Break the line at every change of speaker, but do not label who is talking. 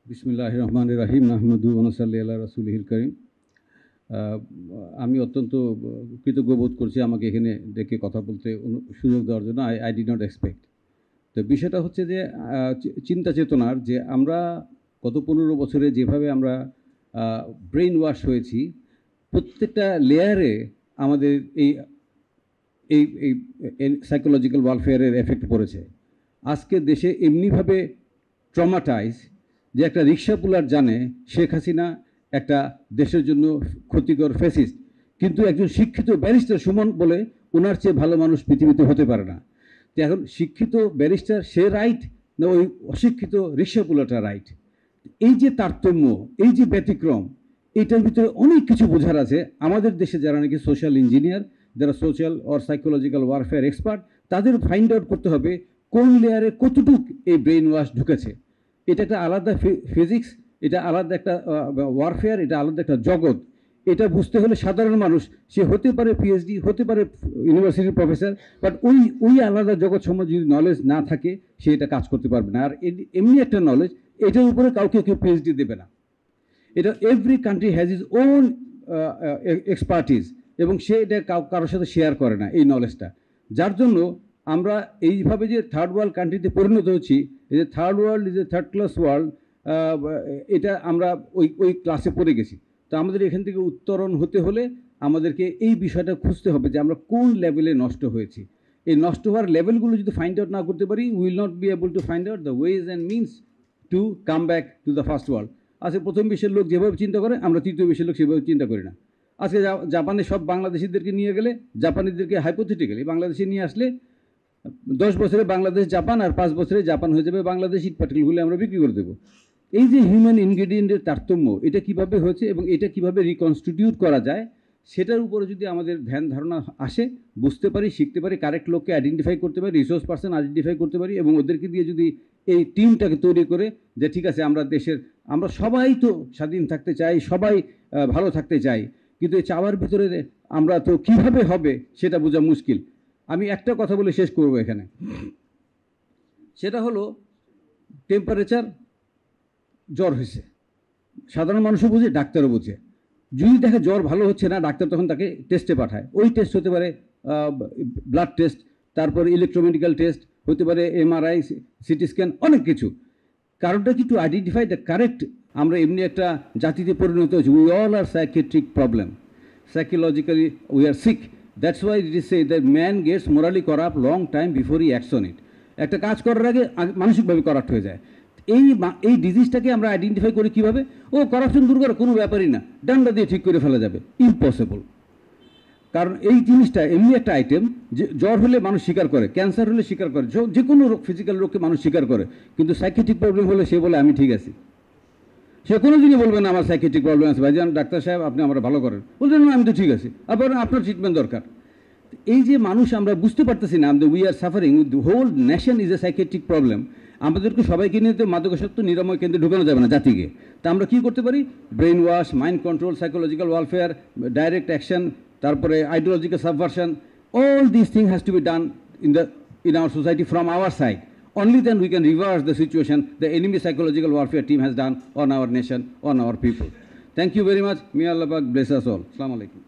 বিসমিল্লাহির রহমানির রহিম আহমদু ওনসাল্লি আল্লাহ রাসূলিল করিম। আমি অত্যন্ত কৃতজ্ঞ বোধ করছি আমাকে এখানে ডেকে কথা বলতে সুযোগ দেওয়ার জন্য। I did not expect. তো বিষয়টা হচ্ছে যে চিন্তা চেতনার যে আমরা গত 15 বছরে যেভাবে আমরা ব্রেইন ওয়াশ হয়েছি, প্রত্যেকটা লেয়ারে আমাদের এই এই এই সাইকোলজিক্যাল ওয়ারফেয়ারের এফেক্ট পড়েছে। আজকে দেশে এমনিভাবে ট্রমাটাইজ যে একটা রিক্সা পুলার জানে শেখ হাসিনা একটা দেশের জন্য ক্ষতিকর ফ্যাসিস্ট, কিন্তু একজন শিক্ষিত ব্যারিস্টার সুমন বলে ওনার চেয়ে ভালো মানুষ পৃথিবীতে হতে পারে না। তো এখন শিক্ষিত ব্যারিস্টার সে রাইট না ওই অশিক্ষিত রিক্সা পুলারটা রাইট? এই যে তারতম্য, এই যে ব্যতিক্রম, এটার ভিতরে অনেক কিছু বোঝার আছে। আমাদের দেশে যারা নাকি সোশ্যাল ইঞ্জিনিয়ার, যারা social or psychological warfare expert, তাদের ফাইন্ড আউট করতে হবে কোন লেয়ারে কতটুক এই ব্রেইন ওয়াশ ঢুকেছে। এটা একটা আলাদা ফিজিক্স, এটা আলাদা একটা ওয়ারফেয়ার, এটা আলাদা একটা জগৎ। এটা বুঝতে হলে সাধারণ মানুষ, সে হতে পারে পিএইচডি, হতে পারে ইউনিভার্সিটির প্রফেসর, বাট ওই আলাদা জগৎ সম্বন্ধে যদি নলেজ না থাকে সে এটা কাজ করতে পারবে না। আর এমনি একটা নলেজ, এটার উপরে কাউকে কেউ পিএইচডি দেবে না। এটা every country has is own expertise, এবং সে এটা কারোর সাথে শেয়ার করে না এই নলেজটা। যার জন্য আমরা এইভাবে যে থার্ড ওয়ার্ল্ড কান্ট্রিতে পরিণত হচ্ছি, এই যে third world is a third class world, এটা আমরা ওই ক্লাসে পড়ে গেছি। তো আমাদের এখান থেকে উত্তরণ হতে হলে আমাদেরকে এই বিষয়টা খুঁজতে হবে যে আমরা কোন লেভেলে নষ্ট হয়েছি। এই নষ্ট হওয়ার লেভেলগুলো যদি ফাইন্ড আউট না করতে পারি, will not be able to find out the ways and means to come back to the first world. আজকে প্রথম বিশ্বের লোক যেভাবে চিন্তা করে, আমরা তৃতীয় বিশ্বের লোক সেভাবে চিন্তা করি না। আজকে জাপানে সব বাংলাদেশিদেরকে নিয়ে গেলে, জাপানিদেরকে হাইপোথেটিক্যালি বাংলাদেশে নিয়ে আসলে 10 বছরে বাংলাদেশ জাপান, আর 5 বছরে জাপান হয়ে যাবে বাংলাদেশ। ইট পার্টিকেলগুলো আমরা বিক্রি করে দেবো। এই যে হিউম্যান ইনগ্রেডিয়েন্টের তারতম্য, এটা কিভাবে হয়েছে এবং এটা কিভাবে রিকনস্টিটিউট করা যায়, সেটার উপরে যদি আমাদের ধ্যান ধারণা আসে, বুঝতে পারি, শিখতে পারি, কারেক্ট লোককে আইডেন্টিফাই করতে পারি, রিসোর্স পার্সন আইডেন্টিফাই করতে পারি, এবং ওদেরকে দিয়ে যদি এই টিমটাকে তৈরি করে যে ঠিক আছে আমরা সবাই তো স্বাধীন থাকতে চাই, সবাই ভালো থাকতে চাই, কিন্তু এই চাওয়ার ভিতরে আমরা তো কিভাবে হবে সেটা বোঝা মুশকিল। আমি একটা কথা বলে শেষ করব এখানে, সেটা হলো টেম্পারেচার, জ্বর হয়েছে, সাধারণ মানুষও বুঝে, ডাক্তারও বুঝে। যদি দেখে জ্বর ভালো হচ্ছে না, ডাক্তার তখন তাকে টেস্টে পাঠায়। ওই টেস্ট হতে পারে ব্লাড টেস্ট, তারপর ইলেকট্রোমেডিক্যাল টেস্ট, হতে পারে এমআরআই, সিটি স্ক্যান, অনেক কিছু। কারণটা কি টু আইডেন্টিফাই দ্য কারেক্ট। আমরা এমনি একটা জাতিতে পরিণত হয়েছি, we all are psychiatric problem, psychologically we are sick. That's why it is say that man gets morally corrupt long time before he acts on it. একটা কাজ করার আগে মানসিকভাবে করাপ্ট হয়ে যায়। এই ডিজিজটাকে আমরা আইডেন্টিফাই করি কীভাবে? ও করাপশন দূর করে, কোনো ব্যাপারই না, ডান্ডা দিয়ে ঠিক করে ফেলা যাবে। ইম্পসিবল। কারণ এই জিনিসটা এমনি একটা আইটেম যে জ্বর হলে মানুষ স্বীকার করে, ক্যান্সার হলে স্বীকার করে, যে কোনো রোগ, ফিজিক্যাল রোগকে মানুষ স্বীকার করে, কিন্তু সাইকিয়াট্রিক প্রবলেম হলে সে বলে আমি ঠিক আছি। সে কোনো দিনই বলবে না আমার সাইকিয়াট্রিক প্রবলেম আছে, ভাইজান ডাক্তার সাহেব আপনি আমরা ভালো করেন, বলছেন না আমি তো ঠিক আছি, আপনার ট্রিটমেন্ট দরকার। এই যে মানুষ আমরা বুঝতে পারতেছি না, we are suffering, the whole nation is a psychiatric problem. আমাদেরকে সবাইকে নিয়ে তো মাদকাসক্ত নিরাময় কেন্দ্রে ঢুকানো যাবে না জাতিকে। তা আমরা কী করতে পারি? Brain wash, mind control, psychological warfare, direct action, তারপরে ideological subversion, all these things has to be done in our society from our side. Only then we can reverse the situation the enemy psychological warfare team has done on our nation, on our people. Thank you very much. May Allah bless us all. Assalamu alaikum.